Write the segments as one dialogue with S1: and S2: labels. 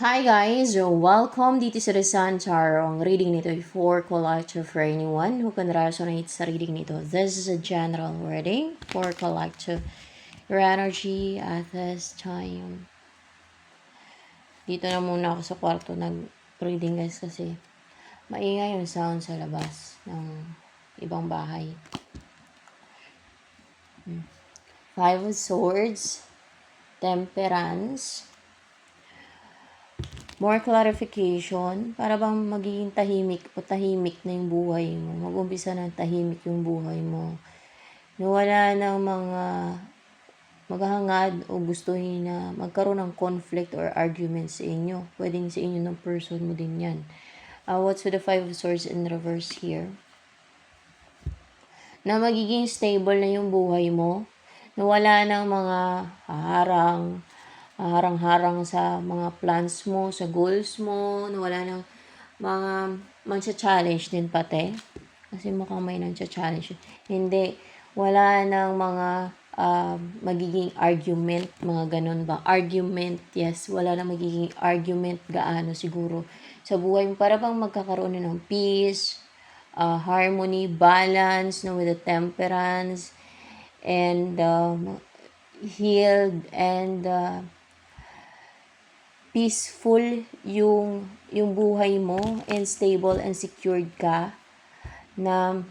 S1: Hi guys! Welcome dito sa The Sun Tarot. Ang reading nito ay for collective for anyone who can resonate sa reading nito. This is a general reading for collective. Your energy at this time. Dito na muna ako sa kwarto nag-reading guys kasi maingay yung sound sa labas ng ibang bahay. Five of Swords, Temperance, more clarification, para bang magiging tahimik o tahimik na yung buhay mo. Mag-umpisa ng tahimik yung buhay mo. Nawala ng mga maghahangad o gustuhin na magkaroon ng conflict or argument sa inyo. Pwedeng sa inyo ng person mo din yan. What's with the Five of Swords in reverse here? Na magiging stable na yung buhay mo. Nawala ng mga harang-harang sa mga plans mo, sa goals mo, nawala ng mga magsa-challenge din pati. Kasi mukhang may nagsa-challenge. Hindi, wala ng mga magiging argument, mga ganun ba? Argument, yes, wala na magiging argument gaano siguro sa buhay mo. Para bang magkakaroon na ng peace, harmony, balance, no, with the temperance, and healed and peaceful yung buhay mo, and stable and secured ka na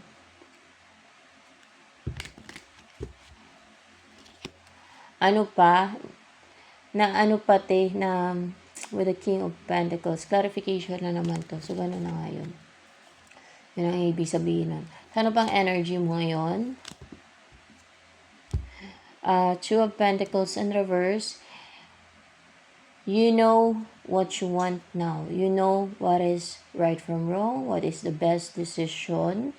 S1: pati na with the King of Pentacles. Clarification na naman to. So, gano'n na nga yun. Yun ang ibig sabihin nun. Ano pang energy mo ngayon? Two of Pentacles in reverse. You know what you want now. You know what is right from wrong, what is the best decision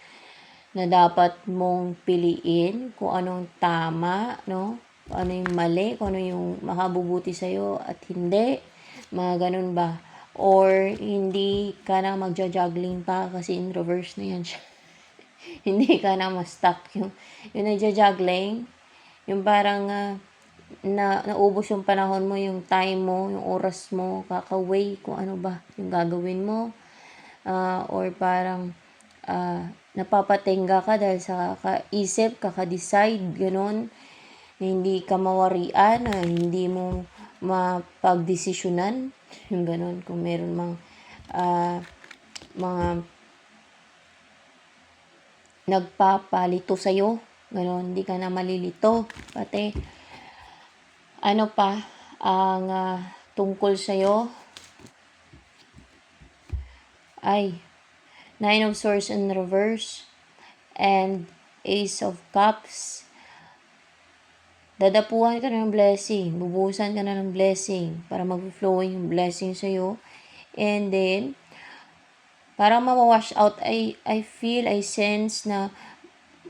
S1: na dapat mong piliin, kung anong tama, no? Kung ano yung mali, kung ano yung makabubuti sa'yo at hindi. Mga ganun ba? Or hindi ka na magja-juggling pa kasi in reverse na yan siya. Hindi ka na ma-stuck yung nagja-juggling. Yung parang naubos yung panahon mo, yung time mo, yung oras mo, kakaway kung ano ba yung gagawin mo. Or parang napapatingga ka dahil sa kakaisip, kaka-decide, ganun. Hindi ka mawarian, hindi mo mapagdesisyonan, yung ganun. Kung meron mang mga nagpapalito sa'yo, ganun, hindi ka na malilito. Pati, ano pa, ang tungkol sa'yo, ay, Nine of Swords in reverse, and Ace of Cups. Dadapuhan ka na ng blessing. Bubuhusan ka na ng blessing para mag-flowing yung blessing sa'yo. And then, parang mawawash out. I feel, I sense na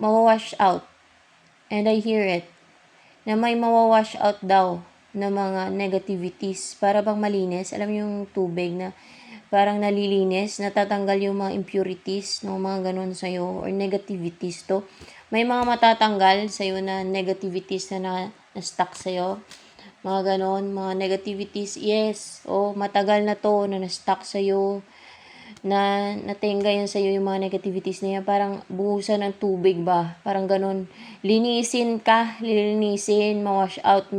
S1: mawawash out. And I hear it. Na may mawawash out daw na mga negativities. Para bang malinis. Alam mo yung tubig na parang nalilinis, natatanggal yung mga impurities, no, mga ganun sa'yo, or negativities to. May mga matatanggal sa'yo na negativities na stuck sa'yo. Mga ganun, mga negativities, yes, matagal na to na na-stuck sa'yo, na natingga yan sa'yo yung mga negativities na yan. Parang buhusan ng tubig ba? Parang ganun. Linisin ka, mawash out,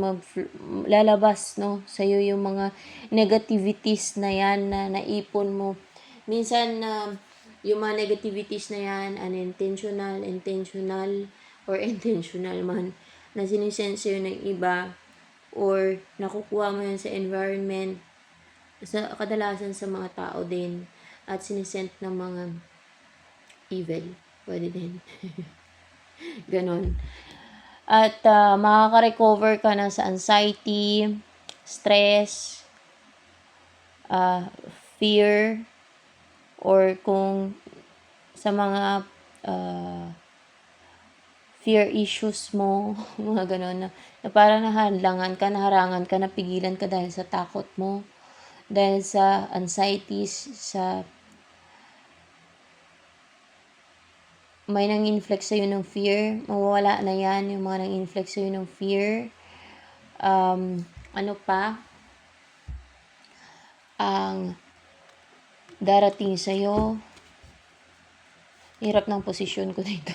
S1: lalabas, no? Sa'yo yung mga negativities na yan na naipon mo. Minsan yung mga negativities na yan, unintentional, intentional, or intentional man, na sinisend sa'yo ng iba, or nakukuha mo yan sa environment, sa kadalasan sa mga tao din, at sinisent ng mga evil. Pwede din. Ganon. At makaka-recover ka na sa anxiety, stress, fear, or kung sa mga fear issues mo, mga ganon na parang naharangan ka, napigilan ka dahil sa takot mo, dahil sa anxieties, sa may nang-inflict sa'yo ng fear, mawawala na yan, yung mga nang-inflict sa'yo ng fear. Ano pa? ang darating sa'yo. Hirap ng posisyon ko dito.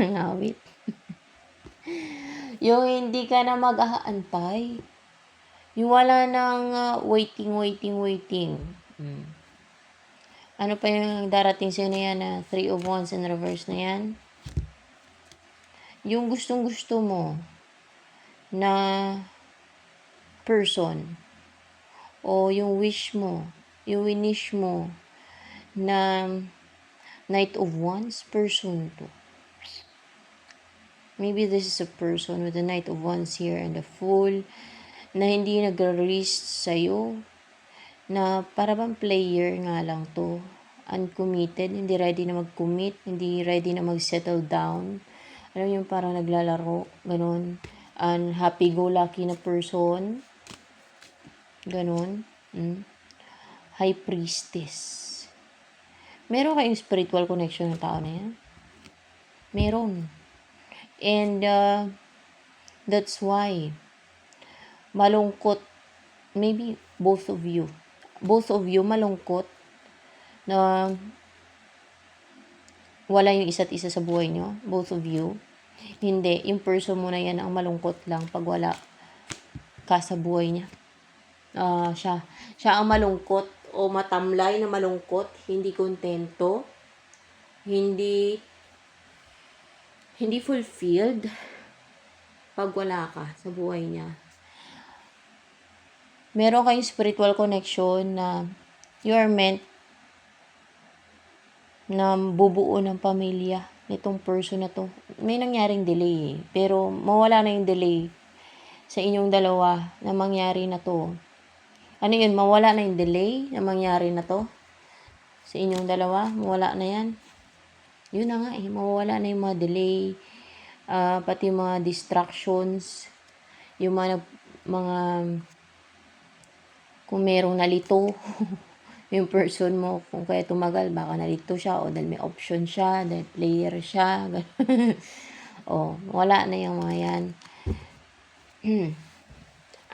S1: Ang awit. Yung hindi ka na mag-aantay. Yung wala nang waiting. Ano pa yung darating sa'yo na yan na 3 of Wands in reverse na yan? Yung gustong-gusto mo na person o yung wish mo, yung winish mo na Knight of Wands, person to. Maybe this is a person with the Knight of Wands here and the Fool na hindi nag-risk sa'yo, na para bang player nga lang to, uncommitted, hindi ready na mag-commit, hindi ready na mag-settle down. Alam yung parang naglalaro, ganun. Happy-go-lucky na person. Ganun. High Priestess. Meron kayong spiritual connection ng tao na yan? Meron. And that's why malungkot, maybe both of you malungkot na wala yung isa't isa sa buhay nyo, both of you. Hindi, yung person mo na yan ang malungkot lang pag wala ka sa buhay niya. Siya ang malungkot o matamlay na malungkot, hindi kontento, hindi fulfilled pag wala ka sa buhay niya. Meron kayong spiritual connection na you are meant na bubuo ng pamilya nitong person na to. May nangyaring delay pero mawala na yung delay sa inyong dalawa na mangyari na to. Ano yun? Mawala na yung delay na mangyari na to sa inyong dalawa. Mawala na yan. Yun na nga mawala na yung mga delay, pati yung mga distractions, yung mga kung merong nalito yung person mo, kung kaya tumagal, baka nalito siya o dahil may option siya, dahil player siya. Wala na yung mga yan.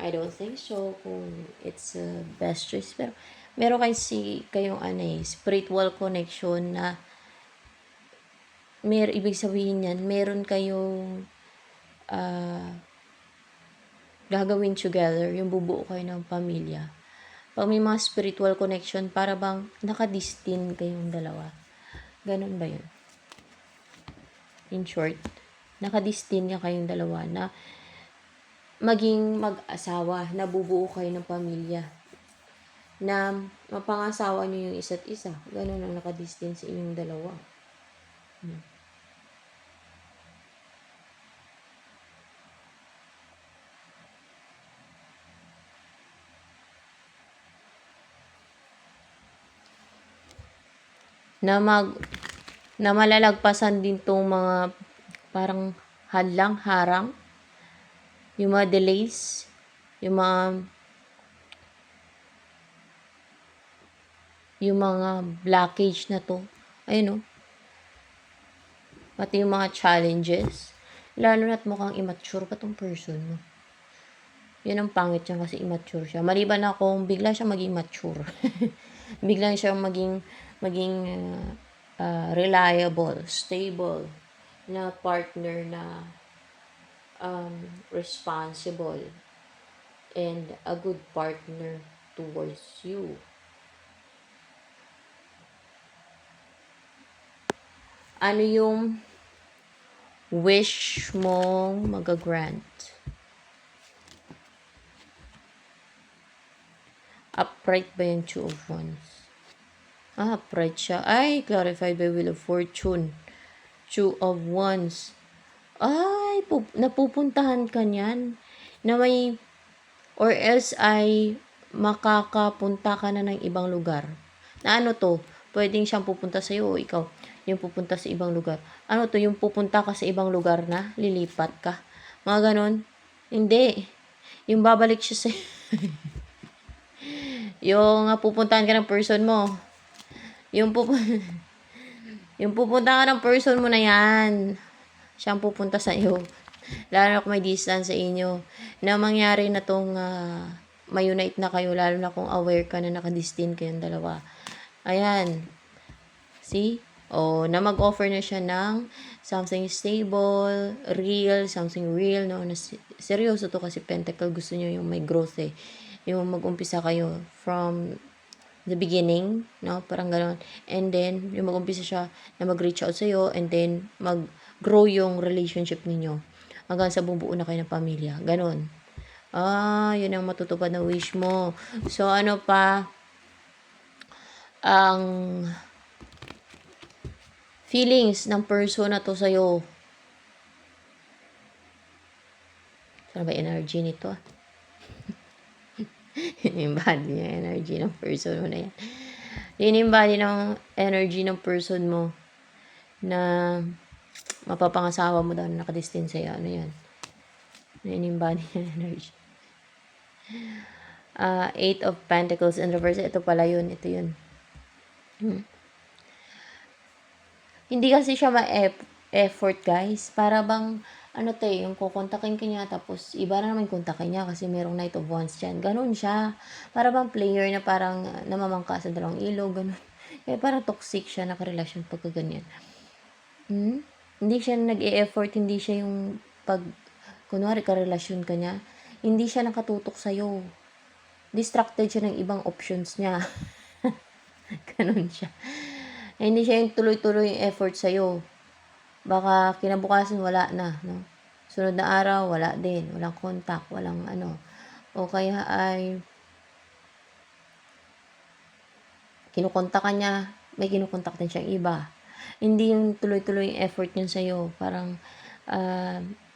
S1: I don't think so kung it's a best choice. Pero meron kayong spiritual connection na ibig sabihin yan, meron kayong gagawin together, yung bubuo kayo ng pamilya. Pag may mga spiritual connection, para bang nakadestin kayong dalawa. Ganun ba yun? In short, nakadestin niya kayong dalawa na maging mag-asawa, na bubuo kayo ng pamilya, na mapangasawa niyo yung isa't isa. Ganun ang nakadestin sa inyong dalawa. Na malalagpasan din tong mga parang hadlang, harang, yung mga delays, yung mga blockage na to. Ayun pati yung mga challenges. Lalo na't mukhang immature pa tong person mo. Yun ang pangit niya kasi immature siya. Maliban na kung bigla siya maging mature. Bigla siya maging reliable, stable na partner na responsible and a good partner towards you. Ano yung wish mong mag-grant? Upright ba yung 2 of Wands? Upright siya. Ay, clarified by Wheel of Fortune. 2 of Wands. Ay, napupuntahan ka niyan. Na may, or else ay makakapunta ka na ng ibang lugar. Na ano to? Pwedeng siyang pupunta sa'yo o ikaw yung pupunta sa ibang lugar. Ano to? Yung pupunta ka sa ibang lugar na lilipat ka. Mga ganon. Hindi. Yung babalik siya sa yung pupuntahan ka ng person mo. Yung pupunta ka ng person mo na yan. Siyang pupunta sa iyo. Lalo na kung may distance sa inyo. Na mangyari na tong ma-unite na kayo, lalo na kung aware ka na nakadistin kayong dalawa. Ayan. See? O, na mag-offer na siya ng something stable, real, something real, no? Na seryoso to kasi Pentacle, gusto niyo yung may growth eh. Yung mag-umpisa kayo from the beginning, no? Parang gano'n. And then, yung mag-umpisa siya na mag-reach out sa'yo, and then, mag-grow yung relationship ninyo. Hanggang sa bumubuo na kayo ng pamilya. Gano'n. Yun ang matutupad na wish mo. So, ano pa? Ang feelings ng person na to sa'yo. Saan ba energy nito? Inimbody niya energy ng person mo na yan. Inimbody ng energy ng person mo na mapapangasawa mo daw na nakadistin sa'yo. Ano yan? Inimbody niya energy. Eight of Pentacles in reverse. Ito pala yun. Ito yun. Hindi kasi siya ma-effort, guys. Para bang, yung kukontakin ka niya, tapos iba na naman kontakin niya kasi merong Knight of Wands dyan. Ganun siya. Para bang player na parang namamangka sa dalawang ilog, ganun. Kaya parang toxic siya, nakarelasyon pagka ganyan. Hindi siya nag-e-effort, hindi siya yung kunwari karelasyon ka niya, hindi siya nakatutok sa'yo. Distracted siya ng ibang options niya. Ganun siya. Hindi siya yung tuloy-tuloy yung effort sa'yo. Baka kinabukasan wala na, no? Sunod na araw, wala din. Walang contact, walang ano. O kaya ay kinukontak ka niya, may kinukontak din siyang iba. Hindi yung tuloy-tuloy yung effort niya sa'yo. Parang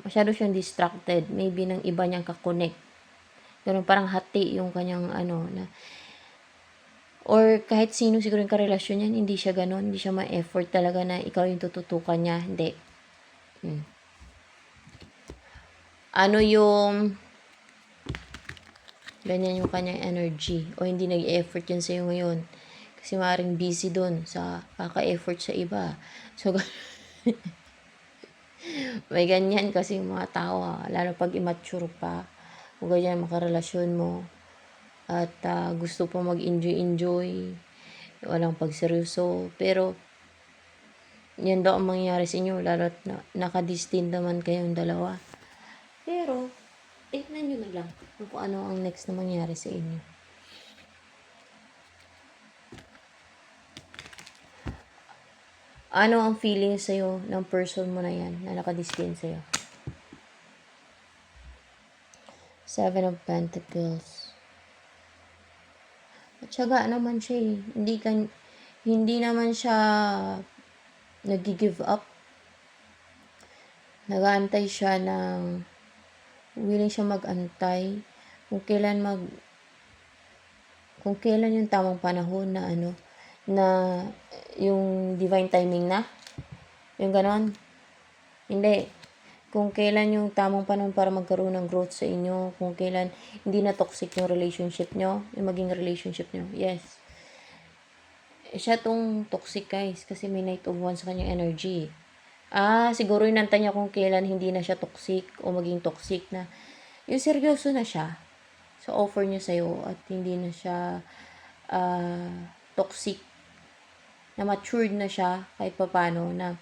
S1: masyado siyang distracted. Maybe ng iba niyang kakonect. Ganun, parang hati yung kanyang na or kahit sino siguro yung karelasyon niyan, hindi siya gano'n. Hindi siya ma-effort talaga na ikaw yung tututukan niya. Hindi. Ano yung ganyan yung kanyang energy. O hindi nag-effort yun sa'yo ngayon. Kasi maaaring busy dun sa kaka-effort sa iba. So, may ganyan kasi mga tao. Lalo pag immature pa. O ganyan makarelasyon mo. At gusto pa mag-enjoy. Walang pagseryoso. Pero, yan daw ang mangyayari sa inyo. Lalo na nakadistin naman kayong dalawa. Pero, tignan nyo na lang kung ano ang next na mangyayari sa inyo. Ano ang feeling sa'yo ng person mo na yan na nakadistin sa'yo? Seven of Pentacles. At syaga naman siya eh. Hindi naman siya nag-give up. Nag-aantay siya ng willing siya mag-antay kung kailan yung tamang panahon na na yung divine timing na yung ganon. Hindi, kung kailan yung tamang panahon para magkaroon ng growth sa inyo, kung kailan hindi na toxic yung relationship nyo, yung maging relationship nyo. Yes, siya tong toxic, guys, kasi may Knight of Wands sa kanyang energy. Siguro inantay niya kung kailan hindi na siya toxic o maging toxic na yung seryoso na siya sa offer niya sa'yo at hindi na siya toxic, na matured na siya kahit papano na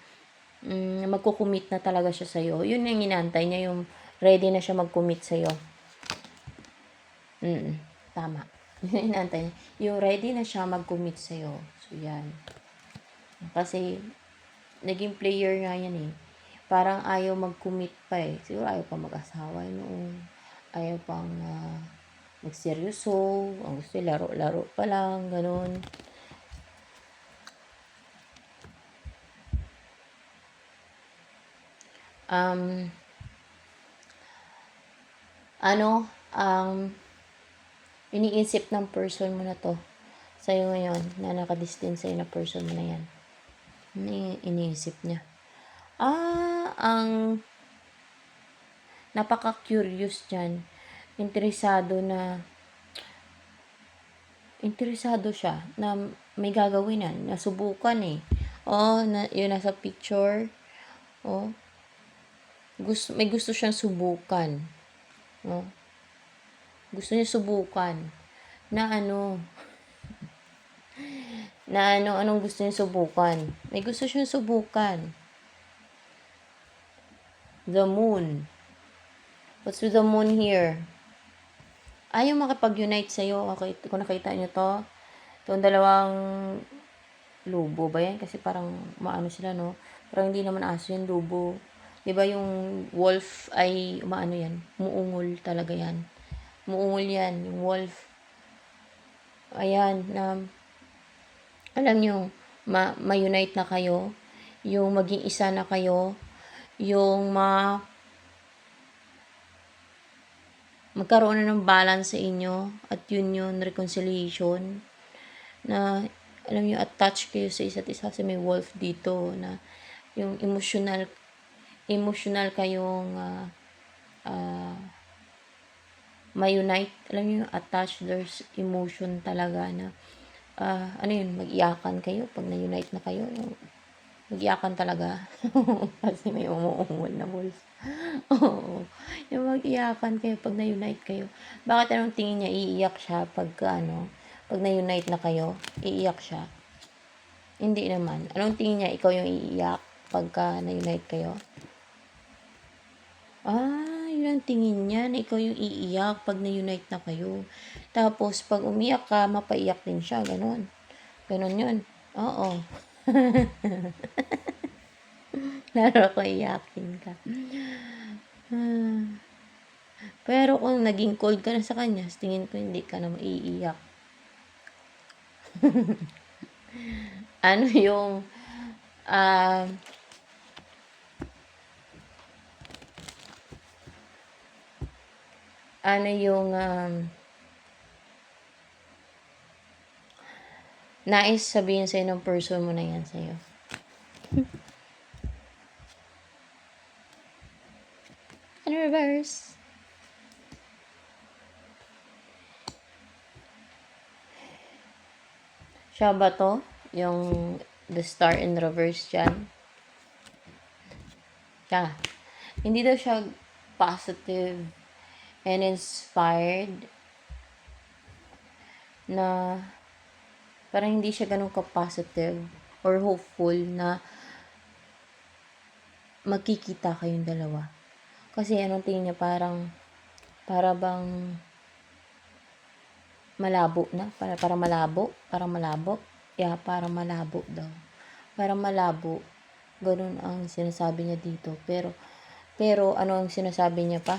S1: magko-commit na talaga siya sa'yo. Yun yung inaantay niya, yung ready na siya mag-commit sa'yo. Tama. Yun yung inaantay niya. Yung ready na siya mag-commit sa'yo. So, yan. Kasi, naging player nga yan eh. Parang ayaw mag-commit pa eh. Siguro ayaw pa mag-asawa noon. Ayaw pang magseryoso. Ang gusto laro-laro pa lang. Ganun. Iniisip ng person mo na to sa'yo ngayon, na nakadistance sa'yo na person mo na yan. Iniisip niya. Ang napaka-curious dyan. Interesado siya na may gagawin na. Nasubukan eh. Yun nasa picture. May gusto siyang subukan. Gusto niya subukan na anong gusto niya subukan. May gusto siyang subukan. The moon. What's with the moon here? Ayaw makipag-unite sa'yo. Okay, kung nakita niyo to, itong dalawang lubo ba yan? Kasi parang maano sila, no? Parang hindi naman aso yung lubo. Diba yung wolf ay maano yan? Muungol talaga yan. Muungol yan, yung wolf. Ayan, na alam nyo, ma-unite na kayo. Yung maging isa na kayo. Yung magkaroon na ng balance sa inyo. At yun yung reconciliation. Na alam nyo, attach kayo sa isa't isa kasi may wolf dito na yung emotional kayong ma-unite. Alam nyo yung attach, there's emotion talaga na mag-iyakan kayo pag na-unite na kayo. Yung mag-iyakan talaga. Kasi may umuungol na wolf. Oo. Yung mag-iyakan kayo pag na-unite kayo. Bakit anong tingin niya iiyak siya pag na-unite na kayo? Iiyak siya. Hindi naman. Anong tingin niya ikaw yung iiyak pagka na-unite kayo? Yun ang tingin niya na ikaw yung iiyak pag na-unite na kayo. Tapos, pag umiyak ka, mapaiyak din siya. Ganon. Ganon yun. Oo. Lalo ko iyakin ka. Pero kung naging cold ka na sa kanya, tingin ko hindi ka na maiiyak. Ano yung nais sabihin sa'yo ng person mo na yan sa'yo? And reverse. Siya ba to? Yung the star in reverse dyan? Siya. Hindi daw siya positive and inspired na parang hindi siya ganun ka-positive or hopeful na magkikita kayong dalawa. Kasi anong tingin niya para bang malabo na. Para malabo. Yeah, para malabo daw. Para malabo. Ganun ang sinasabi niya dito. Pero ano ang sinasabi niya pa?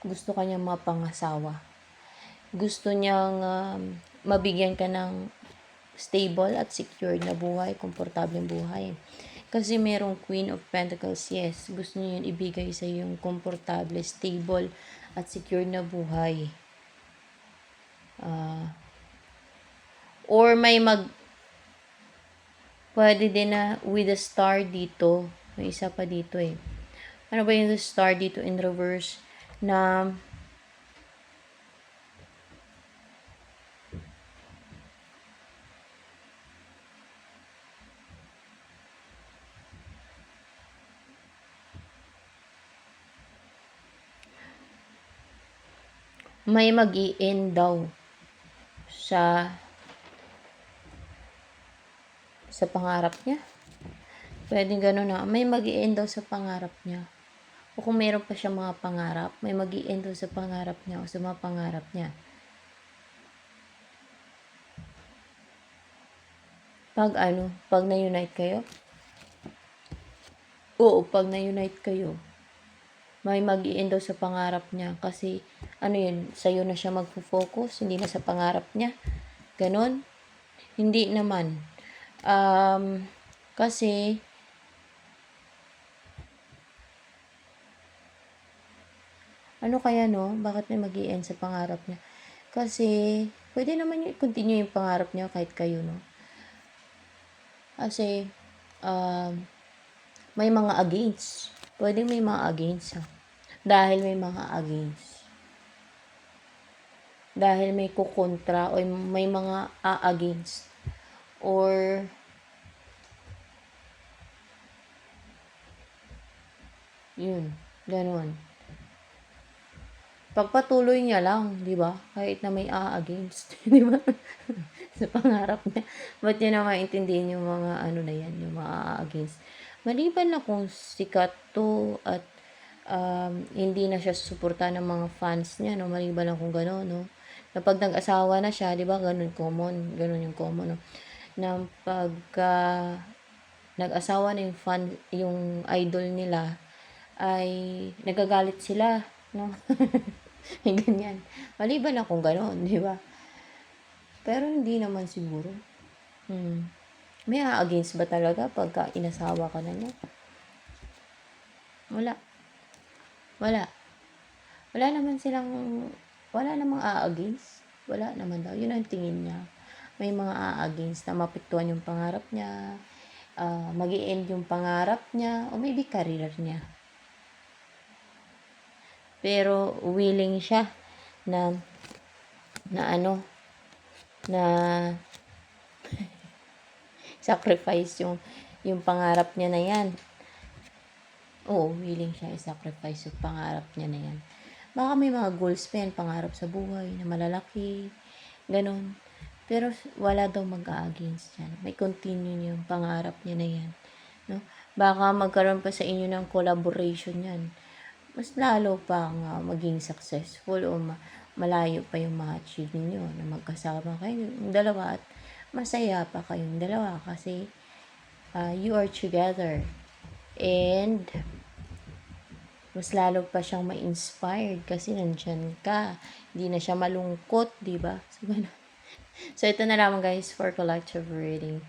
S1: Gusto kanyang mapangasawa. Gusto niyang mabigyan ka ng stable at secured na buhay, komportableng buhay. Kasi merong Queen of Pentacles, yes. Gusto niya yun ibigay sa yung komportable, stable, at secured na buhay. Or pwede din na with a star dito. May isa pa dito eh. Ano ba yung star dito in reverse? Na may mag-i-end daw sa pangarap niya. Pwede gano'n na. May mag-i-end daw sa pangarap niya. O kung meron pa siyang mga pangarap, may mag-i-end daw sa pangarap niya o sa mga pangarap niya. Pag na-unite kayo? Oo, pag na-unite kayo, may mag-i-end daw sa pangarap niya. Kasi, sa'yo na siya magfo-focus, hindi na sa pangarap niya. Ganon? Hindi naman. Kasi, ano kaya bakit may mag-i-end sa pangarap niya? Kasi, pwede naman yung continue yung pangarap niya kahit kayo, Kasi, may mga against. Pwede may mga against, Dahil may mga against. Dahil may kukontra o may mga against. Or, yun, ganun. pagpatuloy niya lang, 'di ba? Kahit na may against, 'di ba? Sa pangarap niya. Ba't niya na maintindihin yung mga ano na yan, yung mga against. Maliban na kung sikat 'to at, hindi na siya susuportahan ng mga fans niya 'no, maliban na kung gano'n 'no. Na 'pag nag-asawa na siya, 'di ba gano'n yung common 'no, na pagka nag-asawa na yung idol nila ay nagagalit sila 'no. May ganyan. Maliban na kung gano'n, 'di ba? Pero hindi naman siguro. May against ba talaga pagka inasawa ka na niya? Wala. Wala. Wala naman silang, wala namang against. Wala naman daw. Yun ang tingin niya. May mga against na mapektuhan yung pangarap niya, mag-i-end yung pangarap niya, o maybe career niya. Pero willing siya na ano, na sacrifice yung pangarap niya na yan. Oo, willing siya i-sacrifice yung pangarap niya na yan. Baka may mga goals pa yan, pangarap sa buhay na malalaki, ganun. Pero wala daw mag-a-against yan. May continue yung pangarap niya na yan. No? Baka magkaroon pa sa inyo ng collaboration yan. Mas lalo pa nga maging successful o malayo pa yung ma-achieve ninyo na magkasama kayo yung dalawa at masaya pa kayong dalawa kasi you are together. And mas lalo pa siyang ma-inspired kasi nandyan ka. Hindi na siya malungkot, di ba? So, ito na lamang guys for collective reading.